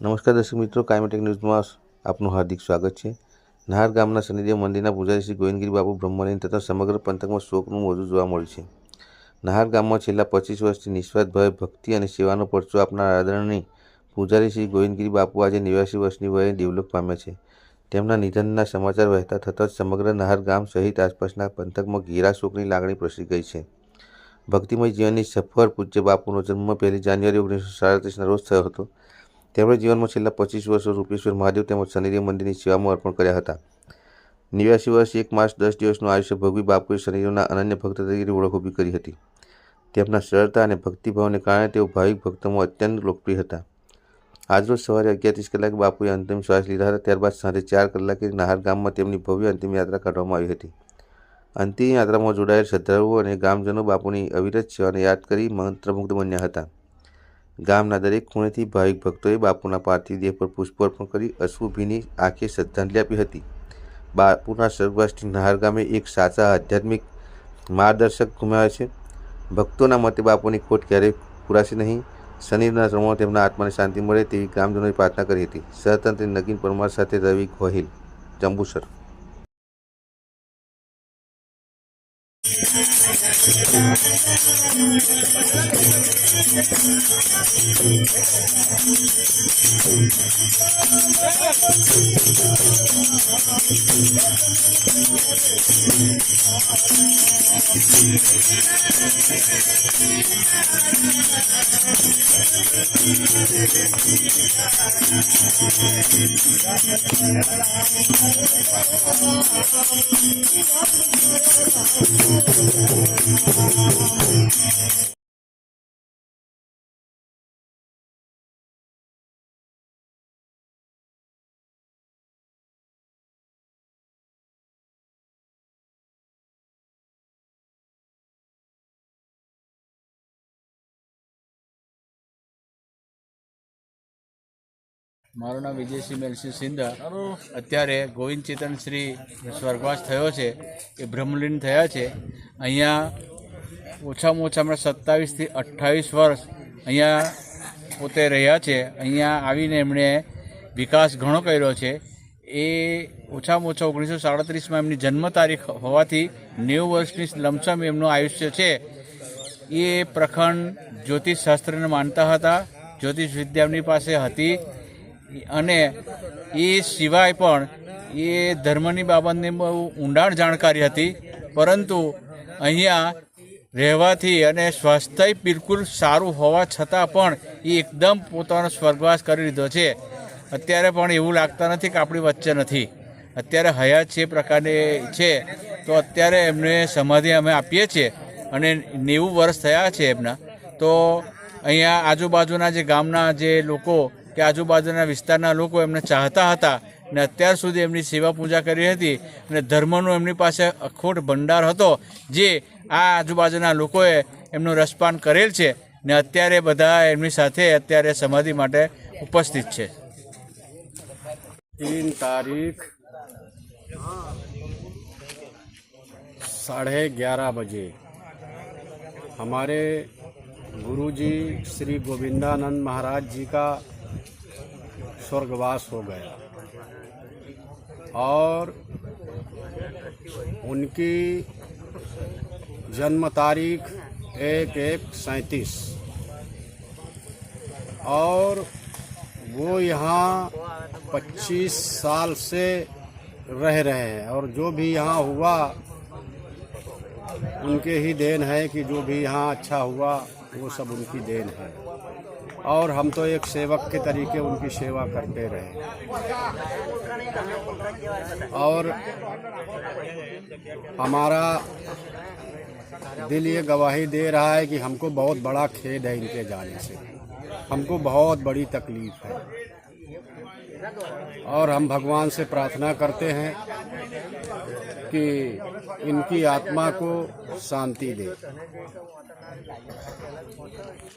નમસ્કાર દર્શક મિત્રો, કાયમેટેક ન્યૂઝમાં આપનું હાર્દિક સ્વાગત છે। નહાર ગામના શનિદેવ મંદિરના પૂજારી શ્રી ગોવિંદગીરી બાપુ બ્રહ્મલીન થતાં સમગ્ર પંથકમાં શોકનું મોજું જોવા મળ્યું છે। નહાર ગામમાં છેલ્લા 25 વર્ષથી નિસ્વાર્થ ભાવે ભક્તિ અને સેવાનો પરચો આપનાર આદરણીય પૂજારી શ્રી ગોવિંદગીરી બાપુ આજે 89 વર્ષની વયે દેવલોક પામ્યા છે। તેમના નિધનના સમાચાર વહેતા થતાં જ સમગ્ર નહાર ગામ સહિત આસપાસના પંથકમાં ઘેરા શોકની લાગણી પ્રસરી ગઈ છે। ભક્તિમય જીવનની સફર પૂજ્ય બાપુનો જન્મ 1 જાન્યુઆરી 1937ના રોજ થયો હતો। તેમણે જીવનમાં છેલ્લા 25 વર્ષો રૂપેશ્વર મહાદેવ તેમજ શનિદેવ મંદિરની સેવામાં અર્પણ કર્યા હતા। 89 વર્ષ 1 માસ 10 દિવસનું આયુષ્ય ભોગવી બાપુએ શનિદેવના અનન્ય ભક્ત તરીકે ઓળખ ઊભી કરી હતી। તેમના સરળતા અને ભક્તિભાવને કારણે તેઓ ભાવિક ભક્તોમાં અત્યંત લોકપ્રિય હતા। આજરોજ સવારે 11:30 કલાકે બાપુએ અંતિમ શ્વાસ લીધા હતા। ત્યારબાદ સાંજે 4 કલાકે નહાર ગામમાં તેમની ભવ્ય અંતિમ યાત્રા કાઢવામાં આવી હતી। અંતિમ યાત્રામાં જોડાયેલ શ્રદ્ધાળુઓ અને ગામજનો બાપુની અવિરત સેવાને યાદ કરી મંત્રમુગ્ધ બન્યા હતા। ગામના દરેક ખૂણેથી ભાવિક ભક્તોએ બાપુના પાર્થિવ દેહ પર પુષ્પો અર્પણ કરી અશ્રુભીની આંખે શ્રદ્ધાંજલિ આપી હતી। બાપુના સ્વર્ગવાસથી નહાર ગામે એક સાચા આધ્યાત્મિક માર્ગદર્શક ગુમાવ્યા છે। ભક્તોના મતે બાપુની ખોટ ક્યારેય પૂરાશે નહીં। શનિના ચરણોમાં તેમના આત્માને શાંતિ મળે તેવી ગામજનોએ પ્રાર્થના કરી હતી। સહતંત્રી નગીન પરમાર સાથે રવિ ગોહિલ, જંબુસર। મારું નામ વિજયસિંહ મેલસિંહ સિંધા। અત્યારે ગોવિંદ ચેતન શ્રી સ્વર્ગવાસ થયો છે, એ બ્રહ્મલીન થયા છે। અહીંયા ઓછામાં ઓછા હમણાં 27 થી 28 વર્ષ અહીંયા પોતે રહ્યા છે। અહીંયા આવીને એમણે વિકાસ ઘણો કર્યો છે। એ ઓછામાં ઓછા 1937માં એમની જન્મ તારીખ હોવાથી 90 વર્ષની લમસમ એમનું આયુષ્ય છે। એ પ્રખંડ જ્યોતિષશાસ્ત્રને માનતા હતા, જ્યોતિષ વિદ્યા એમની પાસે હતી અને એ સિવાય પણ એ ધર્મની બાબતની બહુ ઊંડાણ જાણકારી હતી। પરંતુ અહીંયા રહેવાથી અને સ્વાસ્થ્ય બિલકુલ સારું હોવા છતાં પણ એ એકદમ પોતાનો સ્વર્ગવાસ કરી લીધો છે। અત્યારે પણ એવું લાગતા નથી કે આપણી વચ્ચે નથી, અત્યારે હયાત છે પ્રકારની છે। તો અત્યારે એમને સમાધિ અમે આપીએ છીએ અને 90 વર્ષ થયા છે એમના। તો અહીંયા આજુબાજુના જે ગામના જે લોકો કે આજુબાજુના વિસ્તારના લોકો એમને ચાહતા હતા ને અત્યાર સુધી એમની સેવા પૂજા કરી હતી અને ધર્મનો એમની પાસે અખોટ ભંડાર હતો, જે આ આજુબાજુના લોકોએ એમનું રસપાન કરેલ છે ને અત્યારે બધા એમની સાથે અત્યારે સમાધિ માટે ઉપસ્થિત છે। 3 तारीख 11:30 बजे हमारे गुरुजी श्री गोविंदानंद महाराज जी का स्वर्गवास हो गया और उनकी जन्म तारीख 1/1/37 और वो यहाँ 25 साल से रह रहे हैं और जो भी यहाँ हुआ उनके ही देन है कि जो भी यहाँ अच्छा हुआ वो सब उनकी देन है। और हम तो एक सेवक के तरीके उनकी सेवा करते रहे और हमारा दिल ये गवाही दे रहा है कि हमको बहुत बड़ा खेद है इनके जाने से, हमको बहुत बड़ी तकलीफ़ है और हम भगवान से प्रार्थना करते हैं कि इनकी आत्मा को शांति दे।